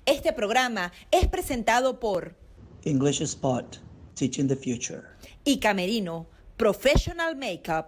Este programa es presentado por English Spot, Teaching the Future. y Camerino, Professional Makeup.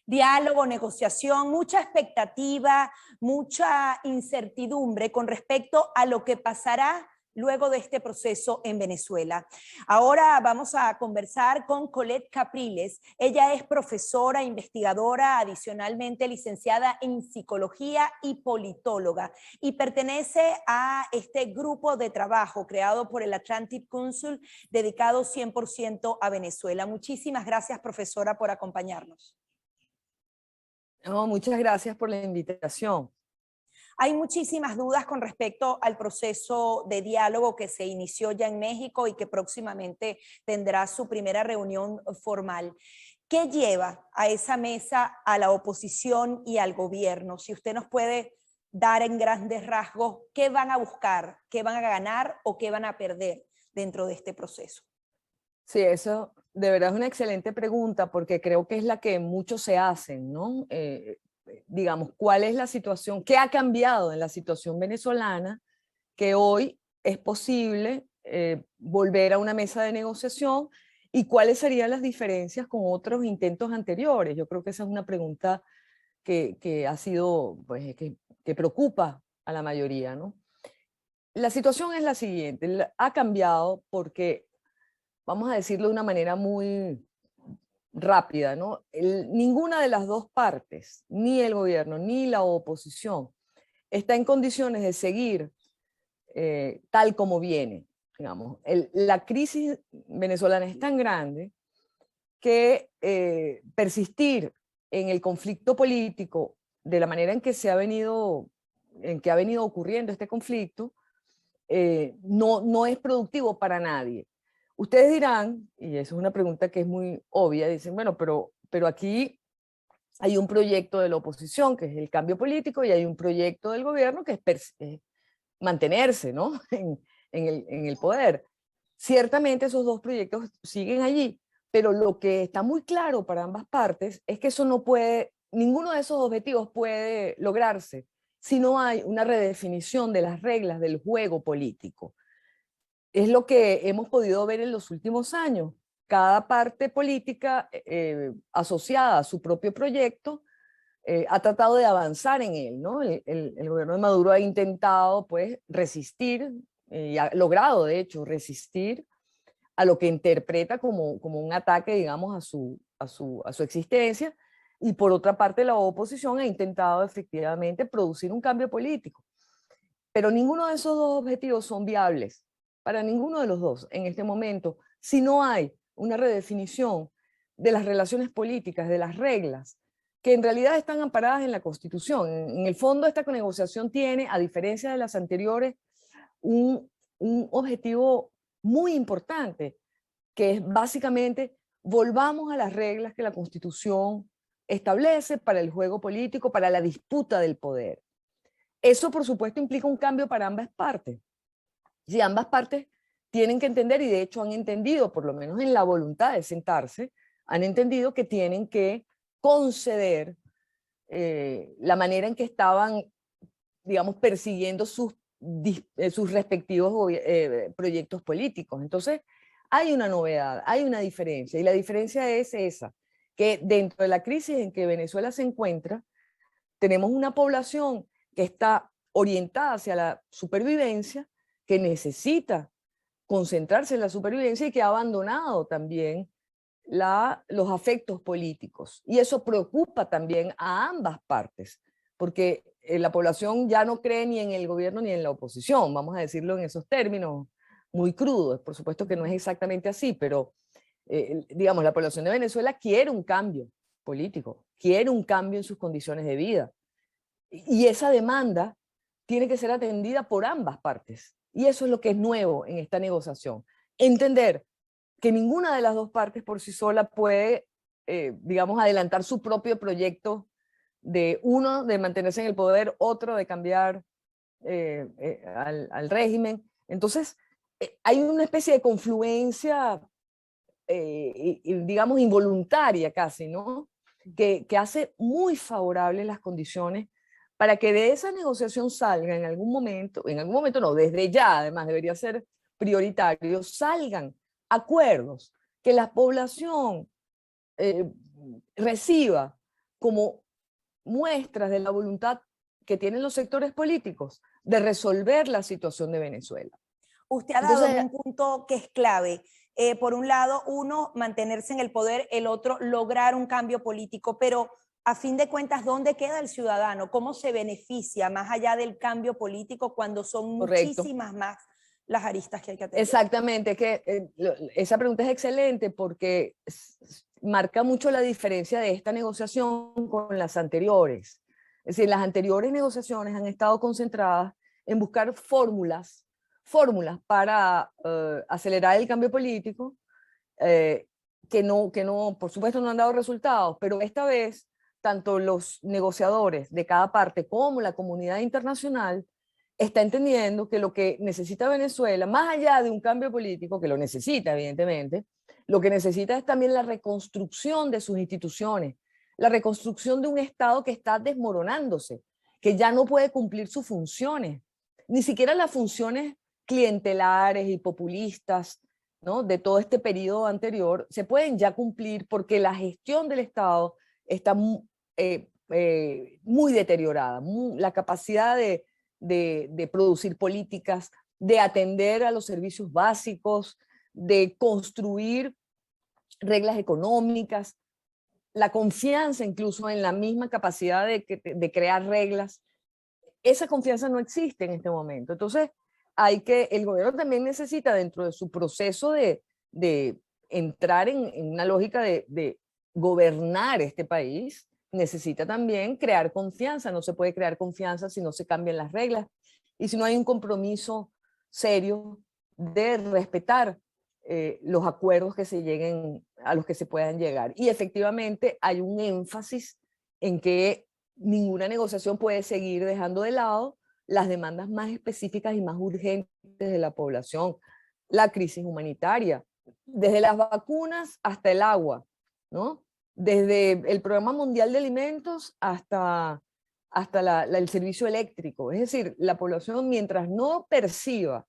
Diálogo, negociación, mucha expectativa, mucha incertidumbre con respecto a lo que pasará luego de este proceso en Venezuela. Ahora vamos a conversar con Colette Capriles. Ella es profesora, investigadora, adicionalmente licenciada en psicología y politóloga, y pertenece a este grupo de trabajo creado por el Atlantic Council dedicado 100% a Venezuela. Muchísimas gracias, profesora, por acompañarnos. No, muchas gracias por la invitación. Hay muchísimas dudas con respecto al proceso de diálogo que se inició ya en México y que próximamente tendrá su primera reunión formal. ¿Qué lleva a esa mesa a la oposición y al gobierno? Si usted nos puede dar en grandes rasgos qué van a buscar, qué van a ganar o qué van a perder dentro de este proceso. Sí, eso de verdad es una excelente pregunta porque creo que es la que muchos se hacen, ¿no? Digamos, ¿cuál es la situación? ¿Qué ha cambiado en la situación venezolana que hoy es posible volver a una mesa de negociación? ¿Y cuáles serían las diferencias con otros intentos anteriores? Yo creo que esa es una pregunta que ha sido, pues, que preocupa a la mayoría, ¿no? La situación es la siguiente, ha cambiado porque, vamos a decirlo de una manera muy rápida, ¿no? Ninguna de las dos partes, ni el gobierno ni la oposición, está en condiciones de seguir tal como viene. Digamos. La crisis venezolana es tan grande que persistir en el conflicto político de la manera en que ha venido ocurriendo este conflicto, no es productivo para nadie. Ustedes dirán, y eso es una pregunta que es muy obvia, dicen, bueno, pero aquí hay un proyecto de la oposición, que es el cambio político, y hay un proyecto del gobierno, que es mantenerse, ¿no? en el poder. Ciertamente esos dos proyectos siguen allí, pero lo que está muy claro para ambas partes es que eso no puede, ninguno de esos objetivos puede lograrse si no hay una redefinición de las reglas del juego político. Es lo que hemos podido ver en los últimos años. Cada parte política asociada a su propio proyecto ha tratado de avanzar en él, ¿no? El gobierno de Maduro ha intentado, pues, resistir, y ha logrado, de hecho, resistir a lo que interpreta como un ataque, digamos, a su existencia, y por otra parte la oposición ha intentado efectivamente producir un cambio político. Pero ninguno de esos dos objetivos son viables para ninguno de los dos en este momento, si no hay una redefinición de las relaciones políticas, de las reglas, que en realidad están amparadas en la Constitución. En el fondo, esta negociación tiene, a diferencia de las anteriores, un objetivo muy importante, que es básicamente volvamos a las reglas que la Constitución establece para el juego político, para la disputa del poder. Eso, por supuesto, implica un cambio para ambas partes. Si ambas partes tienen que entender, y de hecho han entendido, por lo menos en la voluntad de sentarse, han entendido que tienen que conceder la manera en que estaban, digamos, persiguiendo sus respectivos proyectos políticos. Entonces, hay una novedad, hay una diferencia, y la diferencia es esa, que dentro de la crisis en que Venezuela se encuentra, tenemos una población que está orientada hacia la supervivencia, que necesita concentrarse en la supervivencia y que ha abandonado también los afectos políticos. Y eso preocupa también a ambas partes, porque la población ya no cree ni en el gobierno ni en la oposición, vamos a decirlo en esos términos muy crudos. Por supuesto que no es exactamente así, pero digamos, la población de Venezuela quiere un cambio político, quiere un cambio en sus condiciones de vida. Y esa demanda tiene que ser atendida por ambas partes. Y eso es lo que es nuevo en esta negociación. Entender que ninguna de las dos partes por sí sola puede, digamos, adelantar su propio proyecto de uno de mantenerse en el poder, otro de cambiar al régimen. Entonces, hay una especie de confluencia, digamos, involuntaria casi, ¿no? Que hace muy favorables las condiciones para que de esa negociación salga en algún momento no, desde ya además debería ser prioritario, salgan acuerdos que la población reciba como muestras de la voluntad que tienen los sectores políticos de resolver la situación de Venezuela. Usted ha dado Entonces, un punto que es clave. Por un lado, uno, mantenerse en el poder, el otro, lograr un cambio político, pero a fin de cuentas, ¿dónde queda el ciudadano? ¿Cómo se beneficia más allá del cambio político cuando son correcto. muchísimas más las aristas que hay que atender? Exactamente, esa pregunta es excelente porque marca mucho la diferencia de esta negociación con las anteriores. Es decir, las anteriores negociaciones han estado concentradas en buscar fórmulas para acelerar el cambio político, que no, por supuesto, no han dado resultados, pero esta vez, tanto los negociadores de cada parte como la comunidad internacional está entendiendo que lo que necesita Venezuela, más allá de un cambio político, que lo necesita evidentemente, lo que necesita es también la reconstrucción de sus instituciones, la reconstrucción de un Estado que está desmoronándose, que ya no puede cumplir sus funciones, ni siquiera las funciones clientelares y populistas, ¿no?, de todo este periodo anterior, se pueden ya cumplir porque la gestión del Estado está muy deteriorada, la capacidad de producir políticas, de atender a los servicios básicos, de construir reglas económicas, la confianza incluso en la misma capacidad de crear reglas. Esa confianza no existe en este momento. Entonces, el gobierno también necesita, dentro de su proceso de entrar en una lógica de gobernar este país, necesita también crear confianza. No se puede crear confianza si no se cambian las reglas y si no hay un compromiso serio de respetar los acuerdos a los que se puedan llegar. Y efectivamente hay un énfasis en que ninguna negociación puede seguir dejando de lado las demandas más específicas y más urgentes de la población. La crisis humanitaria, desde las vacunas hasta el agua, ¿no? Desde el Programa Mundial de Alimentos hasta el servicio eléctrico. Es decir, la población, mientras no perciba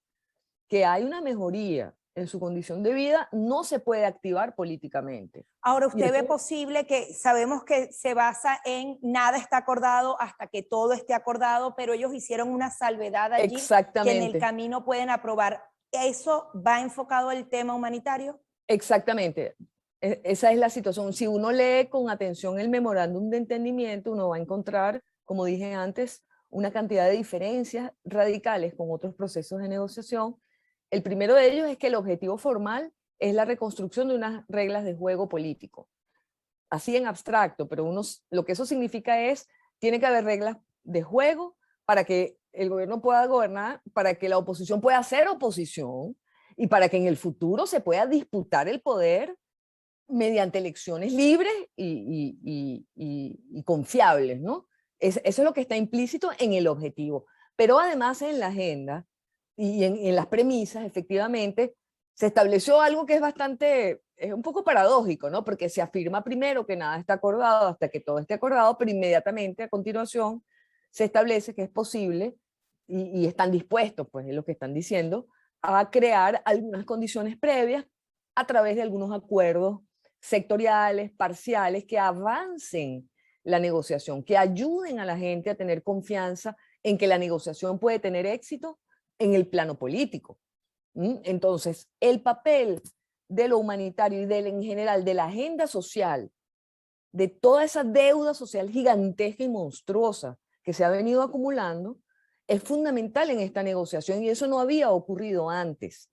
que hay una mejoría en su condición de vida, no se puede activar políticamente. Ahora, ¿usted ve posible que sabemos que se basa en nada está acordado hasta que todo esté acordado, pero ellos hicieron una salvedad allí que en el camino pueden aprobar? ¿Eso va enfocado al tema humanitario? Exactamente. Esa es la situación. Si uno lee con atención el memorándum de entendimiento, uno va a encontrar, como dije antes, una cantidad de diferencias radicales con otros procesos de negociación. El primero de ellos es que el objetivo formal es la reconstrucción de unas reglas de juego político. Así en abstracto, pero lo que eso significa es, tiene que haber reglas de juego para que el gobierno pueda gobernar, para que la oposición pueda hacer oposición y para que en el futuro se pueda disputar el poder mediante elecciones libres y confiables, ¿no? Eso es lo que está implícito en el objetivo. Pero además en la agenda y en las premisas, efectivamente, se estableció algo que es un poco paradójico, ¿no? Porque se afirma primero que nada está acordado hasta que todo esté acordado, pero inmediatamente a continuación se establece que es posible y están dispuestos, pues es lo que están diciendo, a crear algunas condiciones previas a través de algunos acuerdos sectoriales, parciales, que avancen la negociación, que ayuden a la gente a tener confianza en que la negociación puede tener éxito en el plano político. Entonces, el papel de lo humanitario y en general de la agenda social, de toda esa deuda social gigantesca y monstruosa que se ha venido acumulando, es fundamental en esta negociación y eso no había ocurrido antes.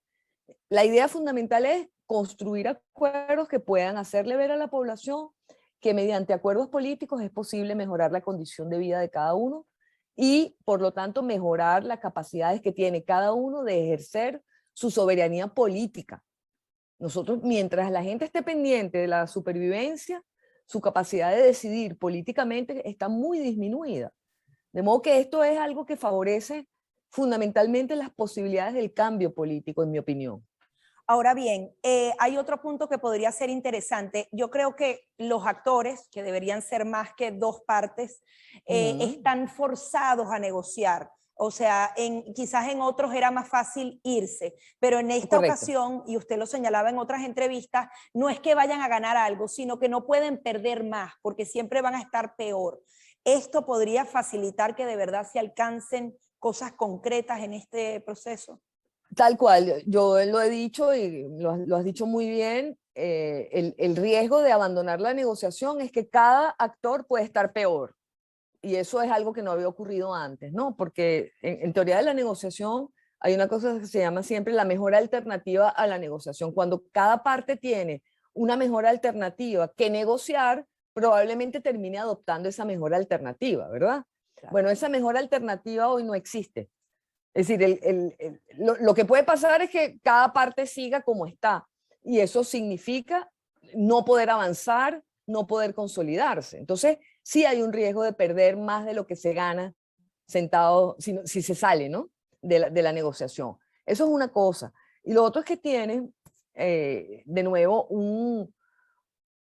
La idea fundamental es construir acuerdos que puedan hacerle ver a la población que mediante acuerdos políticos es posible mejorar la condición de vida de cada uno y, por lo tanto, mejorar las capacidades que tiene cada uno de ejercer su soberanía política. Nosotros, mientras la gente esté pendiente de la supervivencia, su capacidad de decidir políticamente está muy disminuida. De modo que esto es algo que favorece fundamentalmente las posibilidades del cambio político, en mi opinión. Ahora bien, hay otro punto que podría ser interesante. Yo creo que los actores, que deberían ser más que dos partes, están forzados a negociar. O sea, quizás en otros era más fácil irse, pero en esta ocasión, y usted lo señalaba en otras entrevistas, no es que vayan a ganar algo, sino que no pueden perder más, porque siempre van a estar peor. ¿Esto podría facilitar que de verdad se alcancen cosas concretas en este proceso? Tal cual, yo lo he dicho y lo has dicho muy bien, el riesgo de abandonar la negociación es que cada actor puede estar peor. Y eso es algo que no había ocurrido antes, ¿no? Porque en teoría de la negociación hay una cosa que se llama siempre la mejor alternativa a la negociación. Cuando cada parte tiene una mejor alternativa que negociar, probablemente termine adoptando esa mejor alternativa, ¿verdad? Claro. Bueno, esa mejor alternativa hoy no existe. Es decir, lo que puede pasar es que cada parte siga como está, y eso significa no poder avanzar, no poder consolidarse. Entonces, sí hay un riesgo de perder más de lo que se gana sentado, si se sale, ¿no? de la negociación. Eso es una cosa. Y lo otro es que tiene, de nuevo,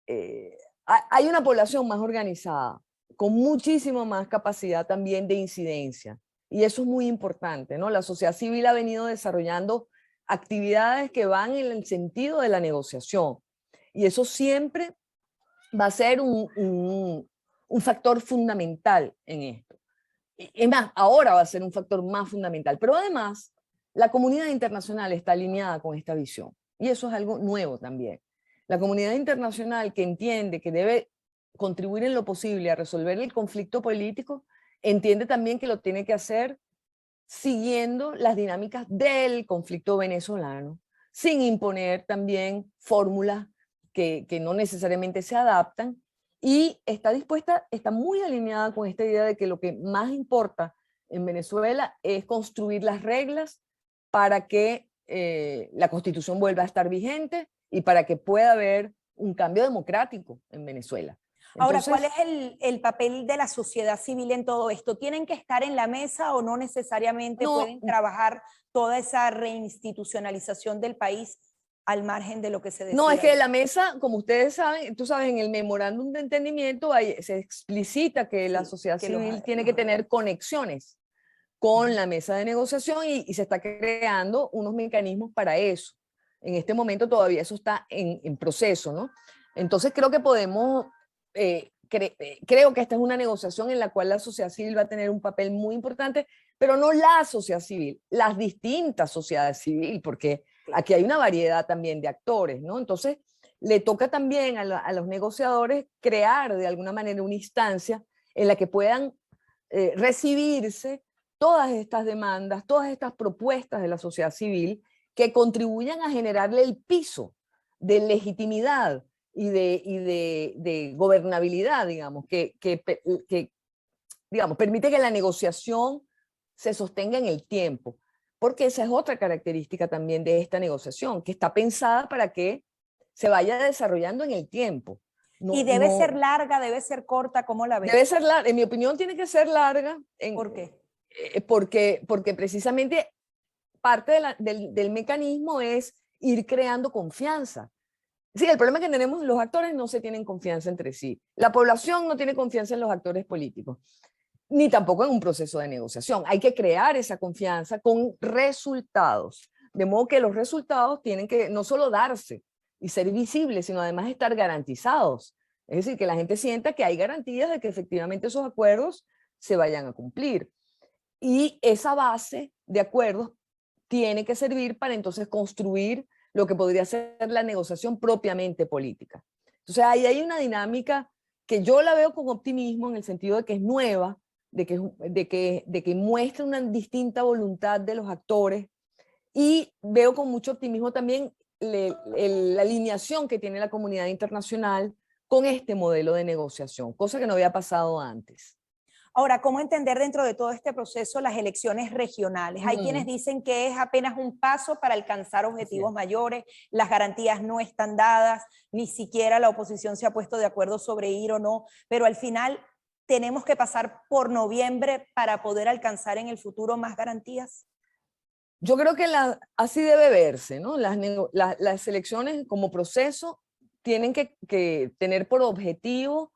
hay una población más organizada, con muchísimo más capacidad también de incidencia. Y eso es muy importante, ¿no? La sociedad civil ha venido desarrollando actividades que van en el sentido de la negociación. Y eso siempre va a ser un factor fundamental en esto. Es más, ahora va a ser un factor más fundamental. Pero además, la comunidad internacional está alineada con esta visión. Y eso es algo nuevo también. La comunidad internacional que entiende que debe contribuir en lo posible a resolver el conflicto político, entiende también que lo tiene que hacer siguiendo las dinámicas del conflicto venezolano, sin imponer también fórmulas que no necesariamente se adaptan, y está dispuesta, está muy alineada con esta idea de que lo que más importa en Venezuela es construir las reglas para que la Constitución vuelva a estar vigente y para que pueda haber un cambio democrático en Venezuela. Ahora, ¿cuál es el papel de la sociedad civil en todo esto? ¿Tienen que estar en la mesa o no necesariamente pueden trabajar toda esa reinstitucionalización del país al margen de lo que se decida? No, es que la mesa, como ustedes saben, tú sabes, en el memorándum de entendimiento se explicita que la sociedad civil tiene que tener conexiones con la mesa de negociación y se está creando unos mecanismos para eso. En este momento todavía eso está en proceso, ¿no? Entonces creo que podemos... creo que esta es una negociación en la cual la sociedad civil va a tener un papel muy importante, pero no la sociedad civil, las distintas sociedades civiles, porque aquí hay una variedad también de actores, ¿no? Entonces, le toca también a los negociadores crear de alguna manera una instancia en la que puedan recibirse todas estas demandas, todas estas propuestas de la sociedad civil que contribuyan a generarle el piso de legitimidad y de gobernabilidad, digamos, que digamos, permite que la negociación se sostenga en el tiempo, porque esa es otra característica también de esta negociación, que está pensada para que se vaya desarrollando en el tiempo. ¿Y debe ser larga, debe ser corta? ¿Cómo la ves? Debe ser larga, en mi opinión tiene que ser larga. ¿Por qué? Porque precisamente parte del mecanismo es ir creando confianza. Sí, el problema es que tenemos, los actores no se tienen confianza entre sí. La población no tiene confianza en los actores políticos, ni tampoco en un proceso de negociación. Hay que crear esa confianza con resultados. De modo que los resultados tienen que no solo darse y ser visibles, sino además estar garantizados. Es decir, que la gente sienta que hay garantías de que efectivamente esos acuerdos se vayan a cumplir. Y esa base de acuerdos tiene que servir para entonces construir lo que podría ser la negociación propiamente política. Entonces ahí hay una dinámica que yo la veo con optimismo en el sentido de que es nueva, de que muestra una distinta voluntad de los actores, y veo con mucho optimismo también la alineación que tiene la comunidad internacional con este modelo de negociación, cosa que no había pasado antes. Ahora, ¿cómo entender dentro de todo este proceso las elecciones regionales? Hay quienes dicen que es apenas un paso para alcanzar objetivos mayores, las garantías no están dadas, ni siquiera la oposición se ha puesto de acuerdo sobre ir o no, pero al final tenemos que pasar por noviembre para poder alcanzar en el futuro más garantías. Yo creo que así debe verse, ¿no? Las elecciones como proceso tienen que tener por objetivo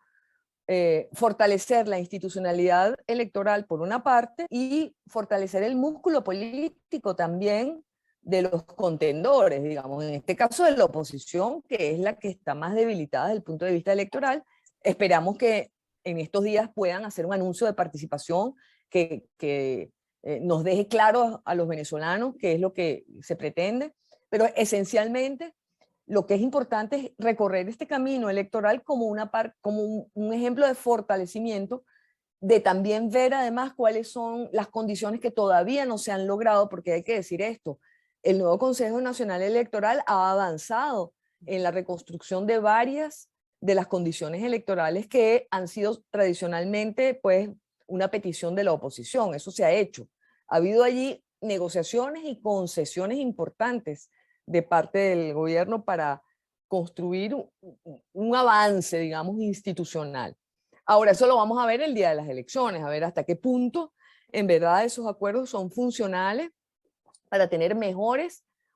fortalecer la institucionalidad electoral por una parte y fortalecer el músculo político también de los contendores, digamos, en este caso de la oposición, que es la que está más debilitada desde el punto de vista electoral. Esperamos que en estos días puedan hacer un anuncio de participación que nos deje claro a los venezolanos qué es lo que se pretende, pero esencialmente lo que es importante es recorrer este camino electoral como un ejemplo de fortalecimiento, de también ver además cuáles son las condiciones que todavía no se han logrado, porque hay que decir esto, el nuevo Consejo Nacional Electoral ha avanzado en la reconstrucción de varias de las condiciones electorales que han sido tradicionalmente pues una petición de la oposición. Eso se ha hecho. Ha habido allí negociaciones y concesiones importantes de parte del gobierno para construir un avance, digamos, institucional. Ahora, eso lo vamos a ver el día de las elecciones, a ver hasta qué punto en verdad esos acuerdos son funcionales para tener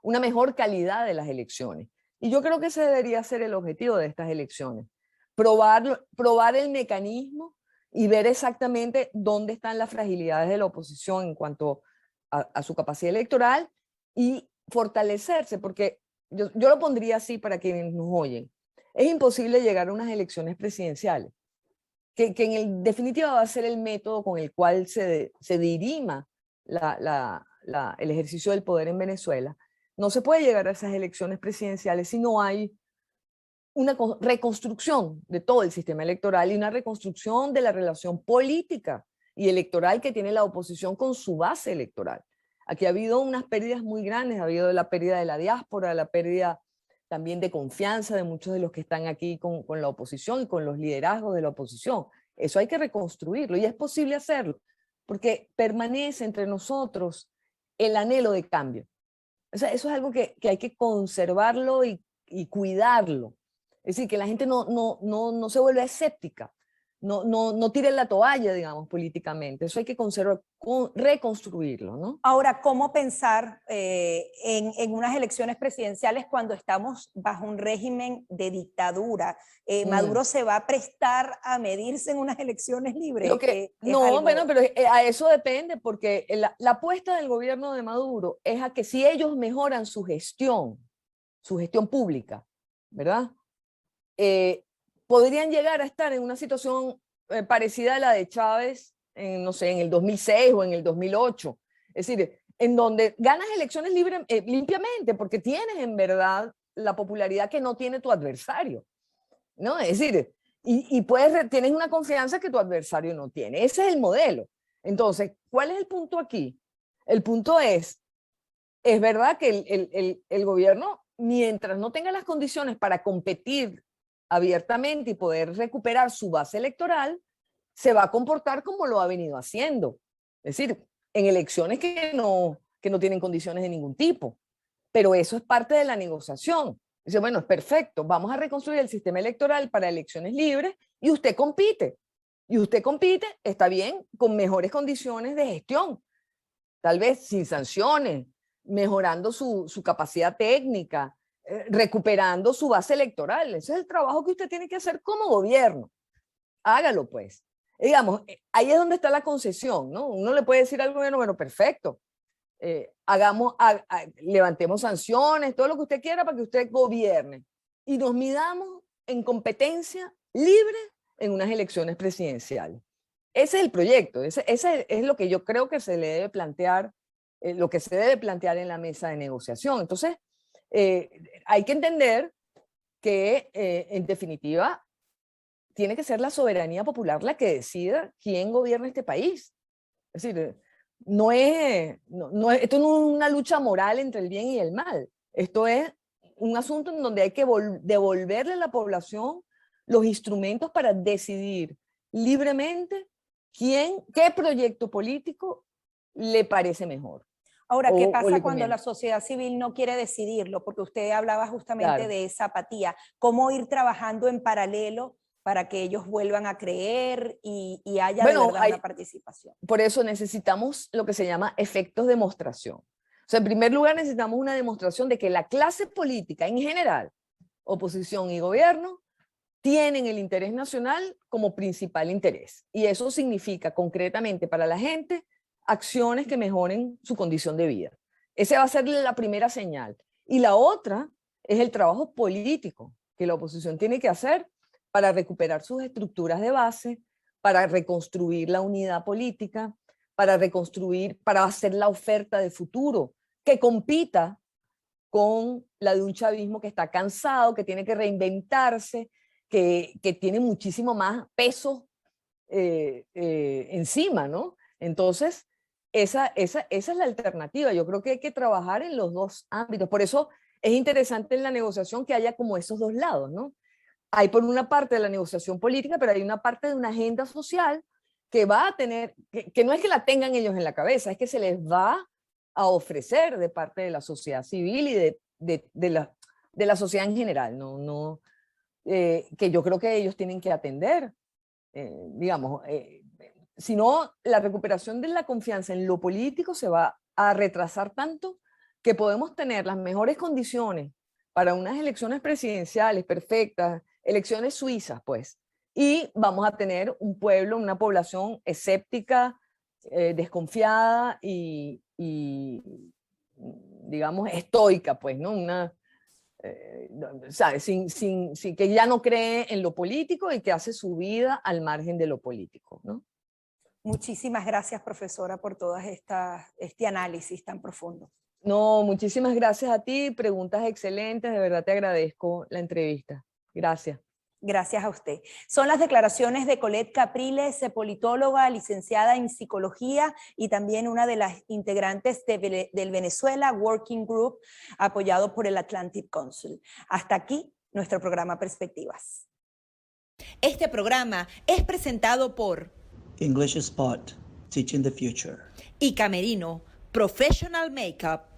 una mejor calidad de las elecciones. Y yo creo que ese debería ser el objetivo de estas elecciones. Probar el mecanismo y ver exactamente dónde están las fragilidades de la oposición en cuanto a su capacidad electoral y fortalecerse, porque yo lo pondría así para quienes nos oyen. Es imposible llegar a unas elecciones presidenciales, que en definitiva va a ser el método con el cual se dirima el ejercicio del poder en Venezuela. No se puede llegar a esas elecciones presidenciales si no hay una reconstrucción de todo el sistema electoral y una reconstrucción de la relación política y electoral que tiene la oposición con su base electoral. Aquí ha habido unas pérdidas muy grandes, ha habido la pérdida de la diáspora, la pérdida también de confianza de muchos de los que están aquí con la oposición y con los liderazgos de la oposición. Eso hay que reconstruirlo y es posible hacerlo, porque permanece entre nosotros el anhelo de cambio. O sea, eso es algo que hay que conservarlo y cuidarlo. Es decir, que la gente no se vuelva escéptica, no tire la toalla, digamos, políticamente. Eso hay que reconstruirlo, ¿no? Ahora, ¿cómo pensar en unas elecciones presidenciales cuando estamos bajo un régimen de dictadura? ¿Maduro se va a prestar a medirse en unas elecciones libres? Bueno, pero a eso depende, porque la apuesta del gobierno de Maduro es a que si ellos mejoran su gestión pública, ¿verdad? Podrían llegar a estar en una situación parecida a la de Chávez, no sé, en el 2006 o en el 2008. Es decir, en donde ganas elecciones limpiamente porque tienes en verdad la popularidad que no tiene tu adversario, ¿no? Es decir, tienes una confianza que tu adversario no tiene. Ese es el modelo. Entonces, ¿cuál es el punto aquí? El punto es verdad que el gobierno, mientras no tenga las condiciones para competir abiertamente y poder recuperar su base electoral, se va a comportar como lo ha venido haciendo. Es decir, en elecciones que no tienen condiciones de ningún tipo. Pero eso es parte de la negociación. Dice, bueno, es perfecto, vamos a reconstruir el sistema electoral para elecciones libres y usted compite. Y usted compite, está bien, con mejores condiciones de gestión. Tal vez sin sanciones, mejorando su capacidad técnica, recuperando su base electoral. Ese es el trabajo que usted tiene que hacer como gobierno. Hágalo, pues. Digamos, ahí es donde está la concesión, ¿no? Uno le puede decir al gobierno, bueno, perfecto, levantemos sanciones, todo lo que usted quiera para que usted gobierne y nos midamos en competencia libre en unas elecciones presidenciales. Ese es el proyecto, ese es lo que yo creo que se le debe plantear, lo que se debe plantear en la mesa de negociación. Entonces, hay que entender que, en definitiva, tiene que ser la soberanía popular la que decida quién gobierna este país. Es decir, esto no es una lucha moral entre el bien y el mal. Esto es un asunto en donde hay que devolverle a la población los instrumentos para decidir libremente qué proyecto político le parece mejor. Ahora, ¿qué o pasa le cuando conviene. la sociedad civil no quiere decidirlo? Porque usted hablaba justamente Claro. de esa apatía. ¿Cómo ir trabajando en paralelo para que ellos vuelvan a creer y haya de Bueno, verdad una participación? por eso necesitamos lo que se llama efectos de demostración. O sea, en primer lugar necesitamos una demostración de que la clase política en general, oposición y gobierno, tienen el interés nacional como principal interés. Y eso significa concretamente para la gente acciones que mejoren su condición de vida. Esa va a ser la primera señal. Y la otra es el trabajo político que la oposición tiene que hacer para recuperar sus estructuras de base, para reconstruir la unidad política, para reconstruir, para hacer la oferta de futuro que compita con la de un chavismo que está cansado, que tiene que reinventarse, que tiene muchísimo más peso encima, ¿no? Entonces, esa es la alternativa. Yo creo que hay que trabajar en los dos ámbitos. Por eso es interesante en la negociación que haya como esos dos lados, ¿no? Hay por una parte de la negociación política, pero hay una parte de una agenda social que va a tener, que no es que la tengan ellos en la cabeza, es que se les va a ofrecer de parte de la sociedad civil y de la sociedad en general, que yo creo que ellos tienen que atender. Digamos, si no, la recuperación de la confianza en lo político se va a retrasar tanto que podemos tener las mejores condiciones para unas elecciones presidenciales perfectas, elecciones suizas, pues, y vamos a tener un pueblo, una población escéptica, desconfiada y, digamos, estoica, pues, ¿no? ¿Sabes? Sin que ya no cree en lo político y que hace su vida al margen de lo político, ¿no? Muchísimas gracias, profesora, por todo este análisis tan profundo. No, muchísimas gracias a ti, preguntas excelentes, de verdad te agradezco la entrevista. Gracias. Gracias a usted. Son las declaraciones de Colette Capriles, politóloga, licenciada en psicología y también una de las integrantes del Venezuela Working Group, apoyado por el Atlantic Council. Hasta aquí nuestro programa Perspectivas. Este programa es presentado por English Spot, Teaching the Future. y Camerino Professional Makeup.